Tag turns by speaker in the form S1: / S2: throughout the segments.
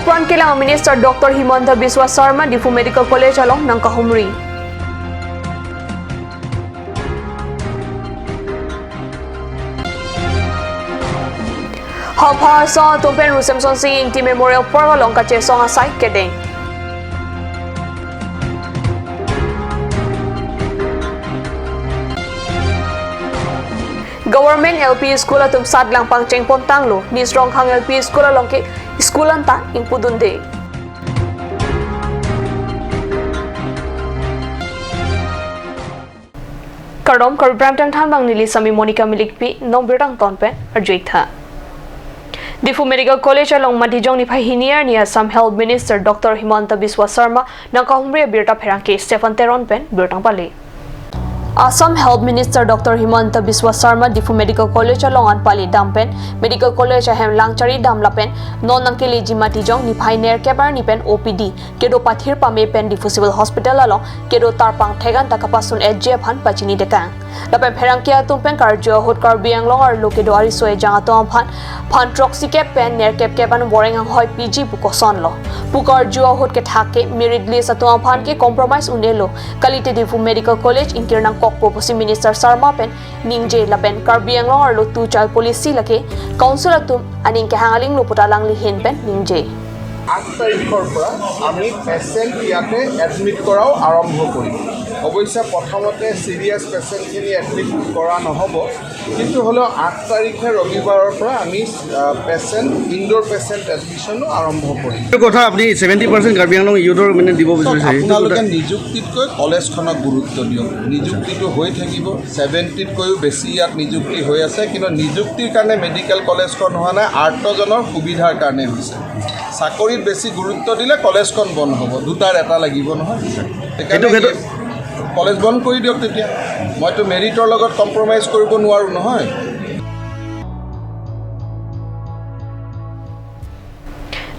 S1: Pran Kilang Minister Dr. Himanta Biswa Sarma Difu Medical College along ng Kahumri. Hopha sa Tumpen Rusemson Singing Team Memorial Park along Kachesong Asay Kedeng. Government LP School at tumsad lang pang Cheng Pontanglo ni Strong Hang LP School along ki schoolan ta impudunde. Kardom Karbi Than bang nili sami Monica Milikpi nong birang tonpen arjuitha. Difu Medical College along Madijong ni Pahiniar ni Assam Health Minister Dr. Himanta Biswa Sarma ng Kahumri birta Perangke Stefan Teron pen birtang pali. Assam Health Minister Dr. Himanta Biswa Sarma Difu Medical College along an pali dampen Medical College ahem langchari damlapen non nang keleji Madijong ni Pahiniar kebar ni pen OPD kedo pathir pame pen Difu Civil Hospital along kedo tarpang thegan takapasun EJF han pachini dekang. Dapat perangkia tumpen karjo hot Karbi anglong ar lokedo ari soe jang atom phan troxy ke pen ner kep kepan boring ang hoi PG bukoson lo pukar jo hot ke thake merit list atom phan ke compromise unelo kalite Difu Medical College inkirnang kokpo posi Minister Sarma pen ningje lapen Karbi anglong ar lo tu chal policy lake council atum aning ke hangaling luputalang lihin pen ningje
S2: 8 তাৰিখৰ পৰা আমি patient ইয়াতে admit কৰাও আৰম্ভ কৰিম অৱশ্যে প্ৰথমতে সিৰিয়াছ পেচেণ্টখিনি admit কৰা নহ'ব কিন্তু হলেও 8 তাৰিখে ৰবিবাৰৰ পৰা আমি পেচেণ্ট ইনডোৰ পেচেণ্ট এডমিশ্যনো আৰম্ভ কৰিম
S3: এই কথা আপুনি 70% কাৰ্বি আংলং ইউথৰ মানে দিব বিচাৰিছে
S2: আপোনালোকে নিযুক্তিতকৈ কলেজখনক গুৰুত্ব দিয়ক নিযুক্তিটো হৈ থাকিব 70তকৈও বেছি ইয়াত নিযুক্তি হৈ আছে কিন্তু নিযুক্তিৰ কাৰণে মেডিকেল কলেজখন হোৱা নাই 8 জনৰ সুবিধাৰ কাৰণে হৈছে চাকৰিত বেছি গুৰুত্ব দিলে কলেজখন বন্ধ হ'ব দুটাৰ এটা লাগিব নহয় এটো কলেজ বন্ধ কৰি দিয়ক তেতিয়া মইতো মেৰিটৰ লগত কম্প্ৰমাইজ কৰিব নোৱাৰো নহয়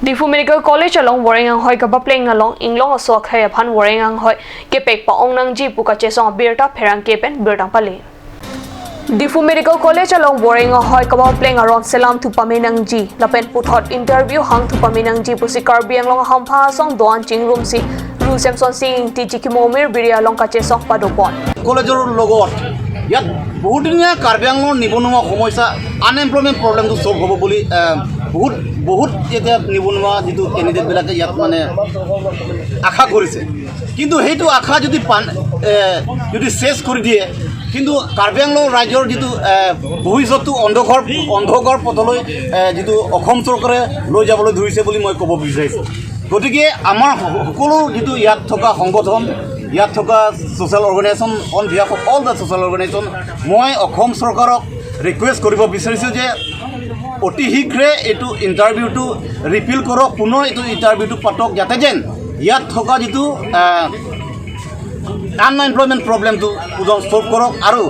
S1: Difu Medical College along Waringang Hoi Kabapleng along Inglong Asok Hai Phan Waringang Hoi Kepek pa ong nang ji puka chesong birta perang kepen birtang pali Difu Medical College along Waringang Hoi Kabapleng aron selam tu pamenang ji lapen puthot interview hang tu pamenang ji pusi Karbi anglong hampha song doan chingrum si Rusemson Singing Tiji Kimomir biri along kachesong padopon
S3: কলেজৰ লগত ইয়াত বহুদিনীয়া কাৰ্বি আংলঙৰ নিবনুৱা সমস্যা unemployment প্ৰব্লেমটো solve হ'ব বুলি বহুত এতিয়া নিবনুৱা যিটো কেণ্ডিডেটবিলাকে ইয়াত মানে আশা কৰিছে কিন্তু সেইটো আশা যদি শেষ কৰি দিয়ে কিন্তু কাৰ্বি আংলং ৰাজ্যৰ যিটো ভৱিষ্যতটো অন্ধকাৰ পথলৈ যিটো অসম চৰকাৰে লৈ যাবলৈ ধৰিছে বুলি মই ক'ব বিচাৰিছোঁ গতিকে আমাৰ সকলো যিটো ইয়াত থকা সংগঠন ইয়াত থকা social organisation on behalf of all the social organisation মই অসম চৰকাৰক ৰিকুৱেষ্ট কৰিব বিচাৰিছোঁ যে অতি শীঘ্ৰে এইটো ইণ্টাৰভিউটো ৰিপিল কৰক পুনৰ এইটো ইণ্টাৰভিউটো পাতক যাতে যেন ইয়াত থকা যিটো আনএমপ্লয়মেণ্ট প্ৰব্লেমটো সলভ কৰক আৰু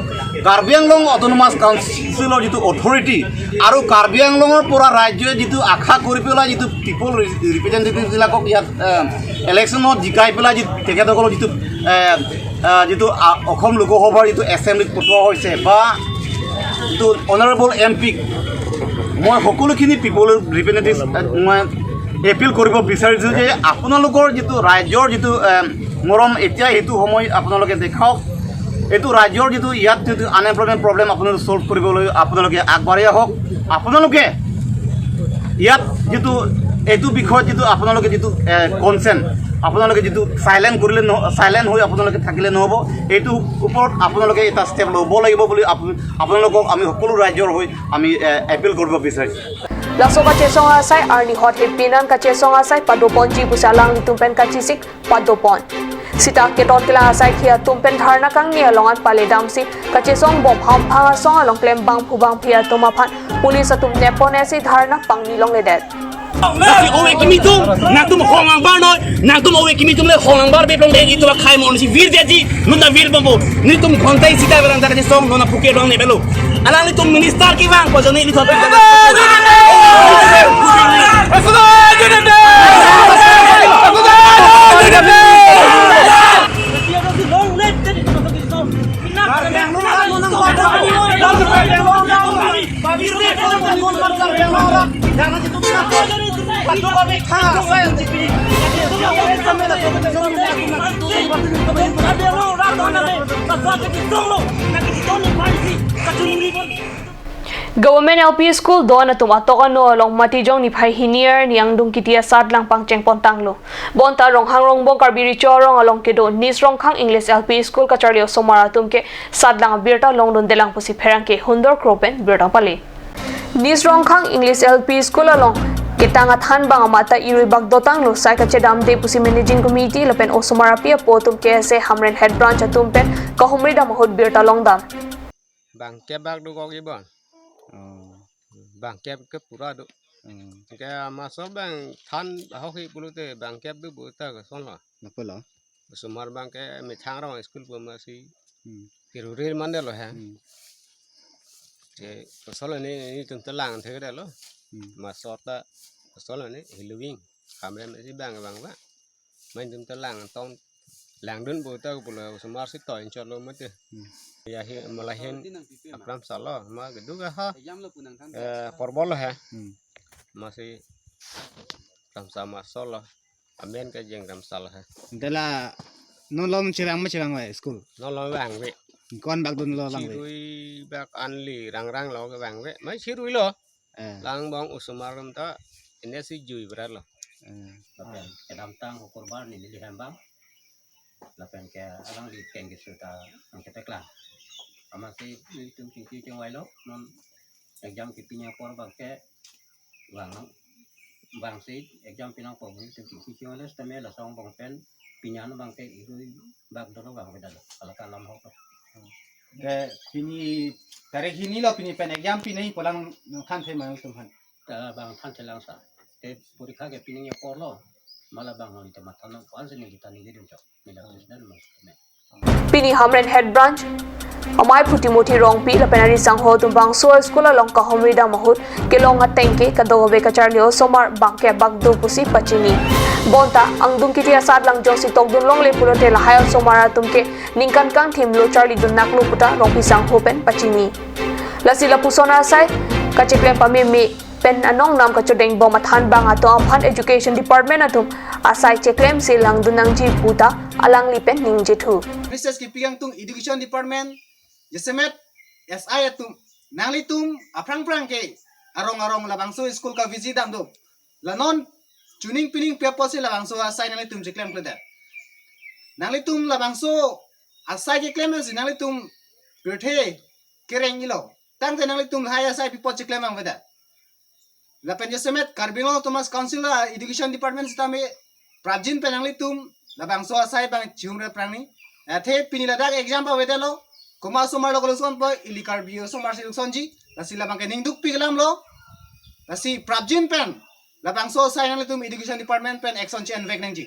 S3: কাৰ্বি আংলং অট'নমাছ কাউন্সিলৰ যিটো অথৰিটি আৰু কাৰ্বি আংলঙৰ পৰা ৰাজ্যই যিটো আশা কৰি পেলাই যিটো পিপল ৰিপ্ৰেজেণ্টেটিভবিলাকক ইয়াত ইলেকশ্যনত জিকাই পেলাই তেখেতসকলৰ যিটো অসম লোকসভাৰ যিটো এছেম্বলিত পঠোৱা হৈছে বা যিটো অনাৰেবল এমপিক মই সকলোখিনি পিপল ৰিপ্ৰেজেণ্টেটিভ মই এপিল কৰিব বিচাৰিছোঁ যে আপোনালোকৰ যিটো ৰাজ্যৰ যিটো মৰম এতিয়া এইটো সময় আপোনালোকে দেখাওক এইটো ৰাজ্যৰ যিটো ইয়াত যিটো আনএমপ্লয়মেণ্ট প্ৰব্লেম আপোনালোকে সলভ কৰিবলৈ আপোনালোকে আগবাঢ়ি আহক আপোনালোকে ইয়াত যিটো এইটো বিষয়ত যিটো আপোনালোকে যিটো কনচেণ্ট আপোনালোকে যিটো চাইলেণ্ট হৈ আপোনালোকে থাকিলে নহ'ব এইটো ওপৰত আপোনালোকে এটা ষ্টেপ ল'ব লাগিব বুলি আপোনালোকক আমি সকলো ৰাজ্যৰ হৈ আমি এপিল কৰিব বিচাৰিছোঁ
S1: Laso kachesong asay arni hot hepinan kachesong asay padopon ji busalang litumpen kachisik padopon Sita ketot kila asay kia tumpen dharna kang ni alongan paledam si kachesong bom ham phanga song along klem bang phubang phia tomapan pulis atum nepon esi dharna pang nilong ledet
S4: Tapi owe kimitum na tum hongang bar noi na tum owe kimitum le hongang bar beplong de itu khai mon si vir deji nunda vir bombo ni tum khontai sita belang tara song nona puke dong ne belo ala ni tum minister ki bang ko jone ni thot Jangan itu
S1: Government LP School doon na tumatok ano long matijong ni Pai Hinier ni ang dung kitia sad lang pang cheng pontanglo. Bonta rong hang rong bong Karbi chorong along kido nis rong khang English LP School kacharlio somara tumke sad lang birta long don delang pusi pherang ke hundor kropen birta pali. Nis rong khang English LP School along kitanga than bang mata irui bagdotang lo sai kache dam de pusi managing committee lapen osomara pia potum ke se hamren head branch atumpen kahumri dam hod birta long dam.
S5: Bang kep bag du ko gibon. Bang kep ke pura du. Ke masuk bang than hoki pulute bang kep du buta ke son la.
S3: Napa lah?
S5: Sumar bang ke mechang rong school pu masih. Kiruril mande lo ha. Ke solo ni tum telang the ke lo. Masuk ta solo ni hiluing. Kamre masih bang ba. Main tum telang ton lang dun buta ke pula sumar si to insyaallah mate. Ya malahin akram salah ma gedu ha korbol ha masih ram sama salah amen ka jeng ram salah ha
S3: Dala non long cirang wa school.
S5: no lo bang we
S3: Kon bak dun lo lang we.
S5: chirui bak anli rang rang lo ka bang we mai chirui lo lang bong usumar ram ta ini si jui berat lo
S6: Kedam tang korban ini di hambang lapen ke alang di keng gitu ta ang ketekla amasi itu kinci ceng wailo non exam kipinya korban ke bang si exam pinang korban itu kinci ceng wailo stemel la song bang pen pinyan bang ke itu bag dolo bang beda kalau kalam hok
S3: Ke pini tarik hini lo pini pen exam pini polang kan the mai tumhan.
S6: bang kan telang sa te purikha ke pinnya porlo malah bang non itu matan kuan sini kita ni gitu cok mila dan mas
S1: Pini hamren head branch amai phuti muthi rong pi la penari sang ho tum bang so school along ka homri da mahut ke long atengke ka dobe ka charlio somar bangke bagdo pusi pachini bonta angdung kiti asad lang josi tokdun long le pulote la hayo somara tumke ningkan kang thim lo charli dun naklu puta rong pi sang ho pen pachini lasila pusona sai ka cheklem pame me pen anong nam ka chodeng bom athan bang ato aphan education department atum asai cheklem silang dunang ji puta alang li pen ning jethu
S7: Research ki piang tung education department jesemet SI atum nangli tum aprang ke arong labangso school ka visit dam do lanon tuning pining paper se labangso asai nangli tum jeklem kleda nangli tum labangso asai ke claim se nangli tum birthe kereng ilo tang te nangli tum hai asai pipo jeklem ang veda la pen jesemet Karbi Thomas council education department stame prajin penangli tum labangso asai bang chumre prangni the piniladak exam pa wedelo kuma sumar lo solution pa ilikar bio sumar solution ji lasi labang ke ningduk piglam lo lasi prajin pen labang so sai nang tum education department pen action chen vek nang ji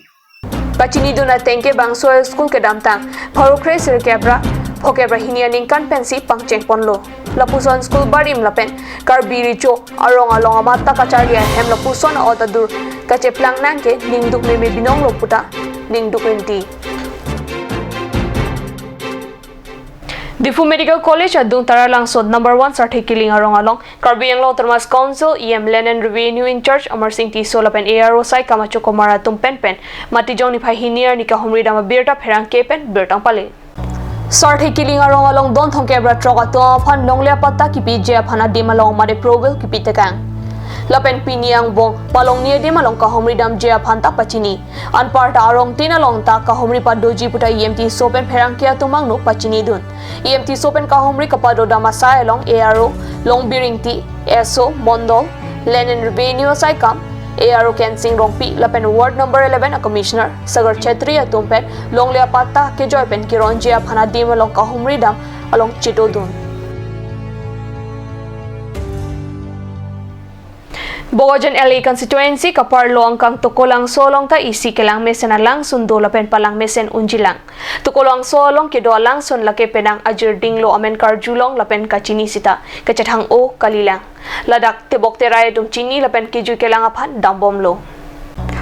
S1: pachini duna tengke bangso school ke damtang phorokre sir kebra phokebra hinia ningkan pensi pangcheng ponlo lapuson school barim lapen Karbi richo arong along amata kacharia hem lapuson otadur kacheplang nangke ningduk meme binong loputa ningduk enti Difu Medical College adung taralang sod number 1 sarthi kiling arong along Karbi Anglo Thomas Council EM Lenin Revenue in Charge Amar Singh Tiso lapen ARO sai kamacho komara tumpen pen matijong ni phai hinier ni ka humri dama birta pherang kepen birtang pale sarthi kiling arong along don thong kebra trok ato phan longlia patta kipi je phana demalong mare provel kipi tekang lapen piniang bong palong nie demalong ka humri dam je phanta pachini anpar ta arong tinalong ta ka humri pa doji puta EMT sopen pherang kia tumang no pachini dun EMT sopen ka humri kapado dama sai along ARO long biringti SO Mondol Lenin Revenue sai kam ARO Kensing Rongpi lapen ward number 11 a commissioner Sagar Chetri atumpen longlia patta ke joy pen kironjia phana demalong ka humri dam along chito dun Bogojan LA constituency kapar loang kang tukolang solong ta isi kelang mesen alang sundo lapen palang mesen unjilang tukolang solong ke do alang sun lake penang ajir dinglo amen karjulong lapen kachini sita kacethang o kalilang ladak tebok terai dum chini lapen kiju kelang aphan dambom lo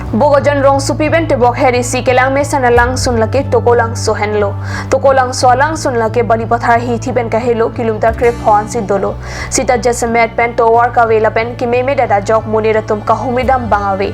S1: Bogojan rong supiben tebok heri si kelang mesen alang sun lake tukolang sohenlo tukolang soalang sun lake bali pathar hi thiben ka helo kilometer krep hon si dolo sita jesemet pen towar ka vela pen ki meme dada jok munira tum ka humidam bangawe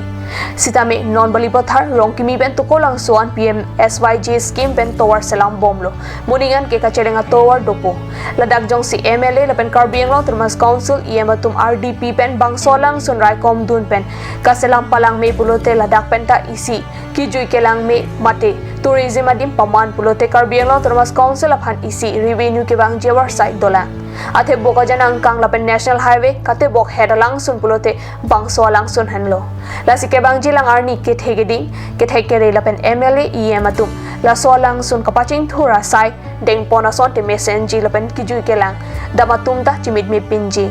S1: Sitame non bali pathar rong kimi ben to kolang suan PM SYG scheme ben towar selam bomlo. Muningan ke kacelenga towar dopo. Ladak jong si MLA lapen Karbi Anglong Termas Council iematum RDP pen bang solang sunrai kom dun pen. Kaselam palang me pulote ladak penta isi. Kijui kelang me mate. Tourism adim paman pulote Karbi Anglong Termas Council aphan isi revenue ke bang jewar side dolang. Athe boka janang kang lapen national highway kate bok hedalang sun pulote bang solang sun hanlo. Lasi ke bang jilang arni ke thegeding ke thekere lapen MLA iematum la solang sun kapaching thura sai deng pona son te messenger lapen kijui kelang damatum ta chimit me pinji.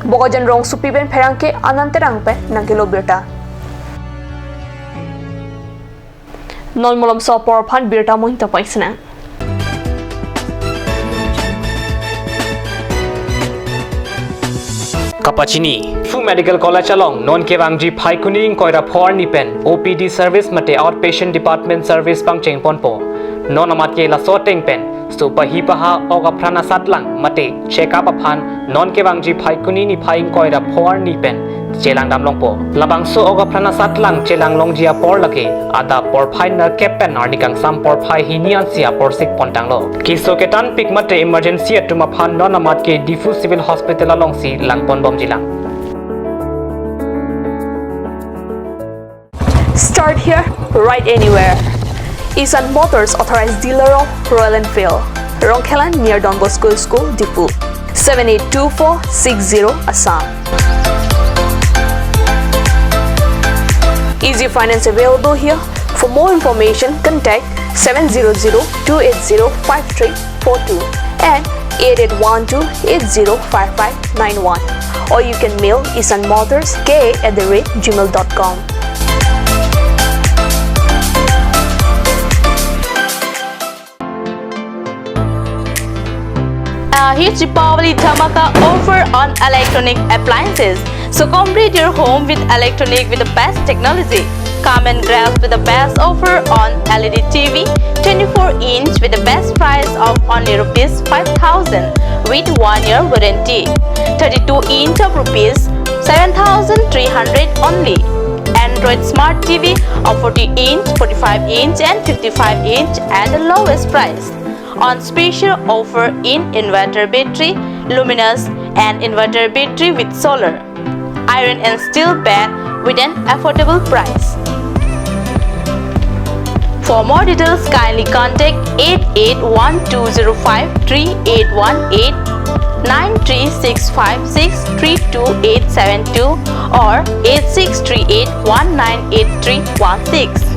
S1: Boka jan rong supi ben pherangke ananterang pe nangkilo birta. Non molom so por phan birta moin ta paisna.
S8: Kapachini Fu Medical College along non kewangji phaikuning koira phor ni pen OPD service mate outpatient department service pangcheng ponpo non amat ke la soteng pen super hi paha oga prana satlang mate check up aphan non kewangji phaikuni ni phaing koira phor ni pen chelang dam longpo labang so oga prana satlang chelang longjia por lake ada por phai na kepen arnikang sam por phai hinian sia por sik pontang lo kiso ketan pik mate emergency atuma phan non amat ke difu civil hospital along si langpon bom jilang.
S1: Start here, right anywhere. Isan Motors authorized dealer of Royal Enfield. Rongkelan near Don Bosco School, Difu. 782460 Assam. Easy finance available here. For more information, contact 700-280-5342 and 8812-805591 or you can mail isanmotors@gmail.com.
S9: Huge Deepavali Dhamaka offer on electronic appliances. So complete your home with electronic with the best technology. Come and grab with the best offer on LED TV 24-inch with the best price of only rupees 5,000 with 1-year warranty. 32-inch of rupees 7,300 only. Android Smart TV of 40-inch, 45-inch and 55-inch at the lowest price. On special offer in inverter battery, luminous and inverter battery with solar, iron and steel bed with an affordable price. For more details, kindly contact 8812053818, 936563282 or 8638198316.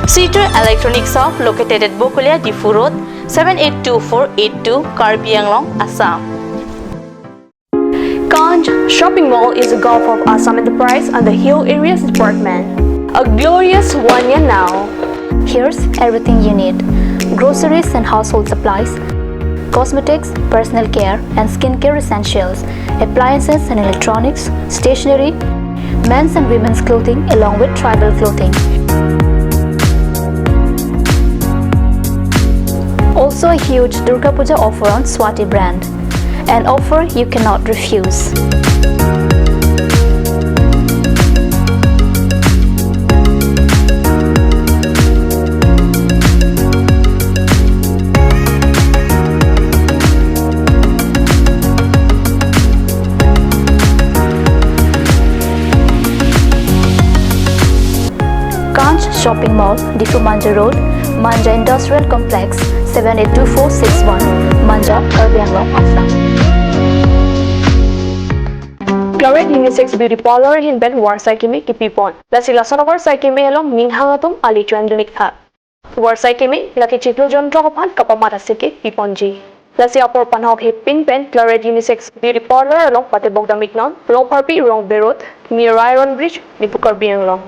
S9: Cedar Electronics Shop located at Bokulia, Difu Road, 782482, Karbi Anglong, Assam.
S1: Ganj Shopping Mall is a Gulf of Assam Enterprise and the Hill Areas Department. A glorious 1 year now.
S10: Here's everything you need: groceries and household supplies, cosmetics, personal care and skincare essentials, appliances and electronics, stationery, men's and women's clothing along with tribal clothing. Also a huge Durga Puja offer on Swati brand, an offer you cannot refuse. Ganj Shopping Mall, Difu Manja Road, Manja Industrial Complex, 782461, Manja, Karbi Anglong, Assam.
S1: Claret Unisex Beauty Parlor in Ben Warsai Kimi Kipipon. La silason of Warsai Kimi along Minghangatum Ali Chuandunik Ha. Warsai Kimi, Lucky Chitlo John Drogopan Kapamata Siki Piponji. La si Upper Panhok Hip Pin Pen, Claret Unisex Beauty Parlor along Patebog Damiknon, Rong Parpi, Rong Berot, near Iron Bridge, Nipu Karbi Anglong.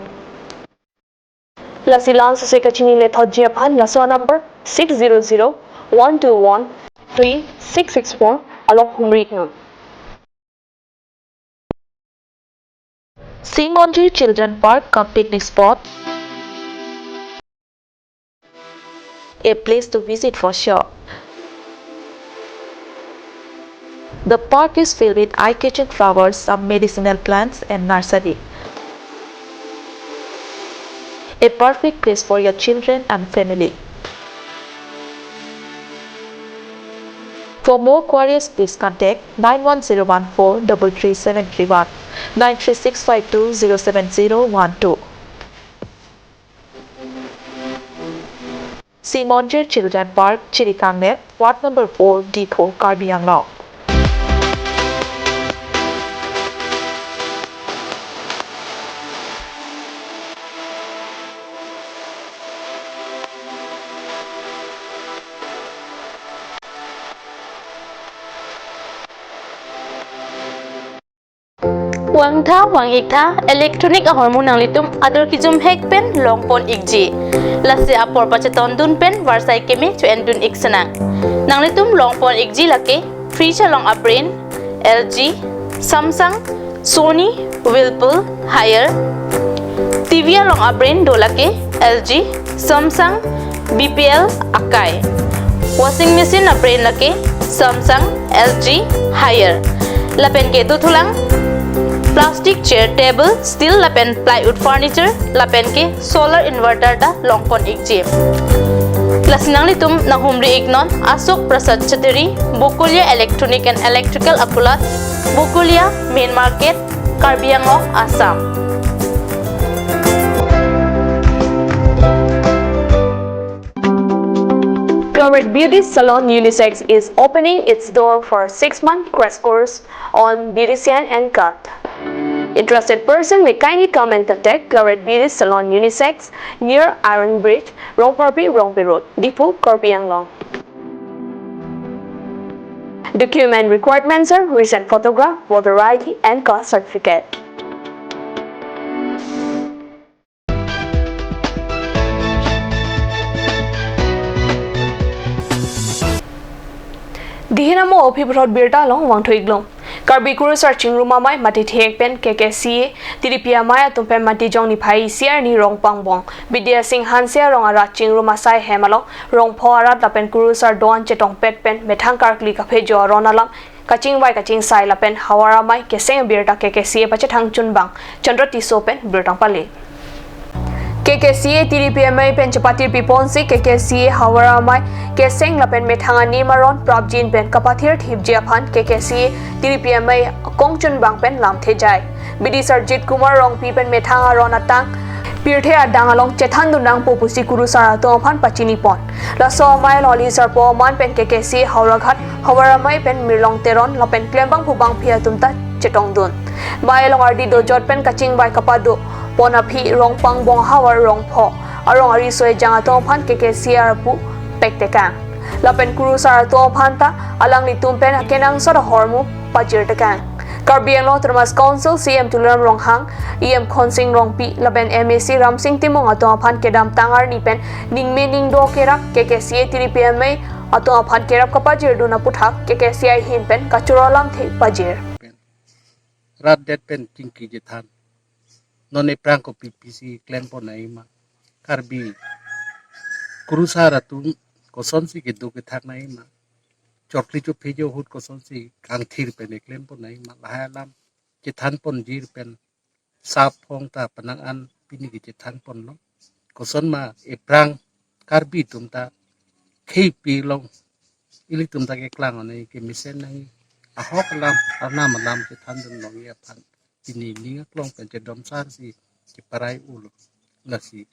S1: La Silan Susekachini Lethod Japan, Laswa number 600-121-3664 along Humrikan. Singonji Children Park, come picnic spot. A place to visit for sure. The park is filled with eye-catching flowers, some medicinal plants and nursery.
S9: a perfect place for your children and family. For more queries, please contact 91014 33731 93652 07012. Simonjer Children Park, Chirikangnet, Ward number 4, D4, Karbi Anglong. หวังท่าหวังอีกท่าอิเล็กทรอนิกส์ฮอร์โมนนังลิตุมอัดรกิจุมเฮกเป็นลองปนอีกจีลักษณะปอร์ปัจจุบันดุนเป็นวาร์ไซเคมีช่วยดุนอีกสนังนังลิตุมลองปนอีกจีลักเกฟรีชลองอัปเรน LG Samsung Sony Whirlpool Haier TVลองอัปเรนโดลักเก LG Samsung BPL Akai washing machineอัปเรนลักเก Samsung LG Haier lapen ke tu thulang plastic chair table steel lapen plywood furniture lapen ke solar inverter da longpon ikjim lasnang litum nahumri ignon asok prasad chateri bukulia electronic and electrical apulat bukulia main market Karbi Anglong Assam.
S1: Glory Beauty Salon Unisex is opening its door for a 6-month crash course on beautician and cut. Interested person may kindly come and contact Glory Beauty Salon Unisex near Iron Bridge, Rongparbi Road, Depot, Karbi Anglong. Document requirements are recent photograph, voter ID, and caste certificate. Dihinamo Opibrod Birta long wang tuiglong. Karbi Kuru searching room amai mati thiek pen KKCA Tiripia Maya tumpen mati jong ni pai siar ni rong pangbong. Bidya Singh Hansia rong araching room asai hemalong rong pho arat lapen Kuru sar doan chetong pet pen methang karkli ka phejo ronalam kaching vai kaching sai lapen hawara mai keseng birta KKCA pachethang chunbang chandrati sopen birtang pali. KKCA TDPMA pen chapatir piponsi KKCA hawara mai keseng lapen methangani maron prabjin pen kapathir thipjia phan KKCA TDPMA kongchun bang pen lam thejai bidi sarjit kumar rong pi pen methanga ron atang pirthe adang along chethan dunang popusi kuru sara to phan pachini pon la so mai loli sar po man pen KKCA hawraghat hawara mai pen mirlong teron lapen klembang phubang phia tumta chetong dun mai long ardi do jot pen kaching bai kapadu pona phi rong pangbong hawar rong pho arong ari soi janga to phan KKCR pu pektekang lapen kuru sar to phan ta alang ni tumpen kenang sor hormu pajir tekang Karbi Anglong Termas Council CM Tulam Rong Hang EM Khonsing Rong Pi lapen MAC Ramsing Timong ato phan kedam tangar ni pen ningme ningdo kerak KKCA TDPMA ato phan kerap kapajir duna puthak KKCI hin pen kachurolam the pajir
S11: rat det pen tingki jethan non e prang ko PPC clan po na ima Karbi kurusara tu kosonsi ke do ke thak na ima chokli chu phejo hut kosonsi kang thir pen e clan po na ima lahalam jethan pon jir pen sap phong ta panang an pini ke jethan pon lo koson ma e prang Karbi tumta khei pi long ili tumta ke klang ne ke misen nai a hok lam arna malam jethan dun long ya phan ini linga klong pen jedom sar si ki parai ulo lasi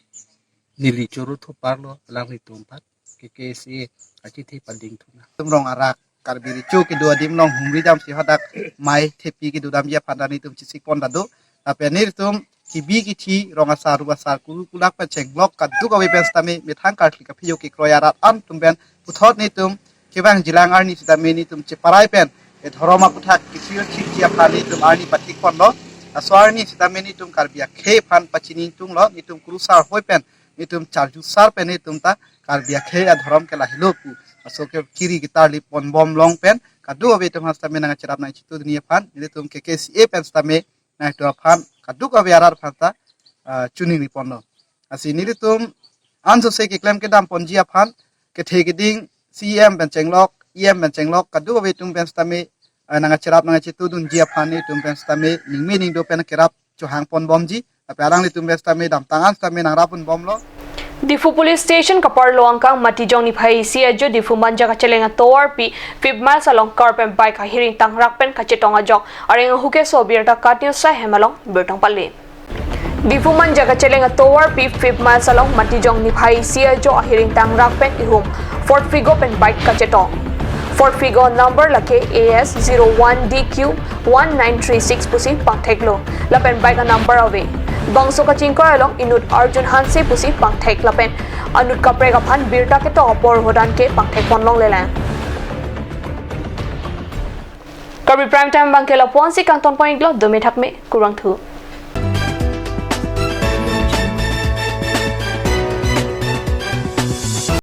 S11: nili churu thu parlo lang ni tumpat KKCA achi thi pading thuna
S7: tumrong arak Karbi ricu ke dua dim long humri dam si hadak mai tepi ke dudam ya pandani tum cisik pon dadu tapi nir tum kibi ki thi rong asar kulu kulak pa cenglok kaduk awi pen stame methang kartli ka phiyo ki kroyarat am tum ben puthot ni tum kibang jilang arni sidame ni tum ciparai pen e dhoroma puthak kisir chikya phani tum arni patik pon lo aswarni sidame ni tum Karbia khe phan pachini tung lo ni tum kurusar hoi pen ni tum charju sar pen ni tum ta Karbia khe a dhorom ke la hiloku asoke kiri gitar li pon bom long pen kadu abe tum hastame na charap na chitu dunia phan ni tum KKCA pen stame na to phan kadu abe arar phan ta chuni ni pon lo asi ni tum anso se ke klem ke dam pon jia phan ke the geding CM pen chenglok EM pen chenglok kadu abe tum pen stame nanga cerap nanga citu dun jia phani tum pen stame ningme ning do pen kerap chu hang pon bom ji Perang li tum besta me dam tangan sta me narapun bom lo.
S1: Difu Police Station kapar loangkang matijong ni phai sia jo difu manja ka chelenga tower pi 5 miles along Karbi bike hiring tang rakpen ka chetonga jok areng huke sobir ta katyo sa hemalong bertang palle. Difu manja ka chelenga tower pi 5 miles along matijong ni phai sia jo hiring tang rakpen ihum Ford Figo pen bike ka chetong. Ford Figo number lake AS01DQ1936 pusi pangtheklo lapen bike number away. Bangso ka chingko along inut Arjun Hansi pusi pangthek lapen anut kapre ka phan birta ke to opor hodan ke pangthek ponlong lelan. Karbi prime time bangke la ponsi kanton point lo dumi thakme kurang thu.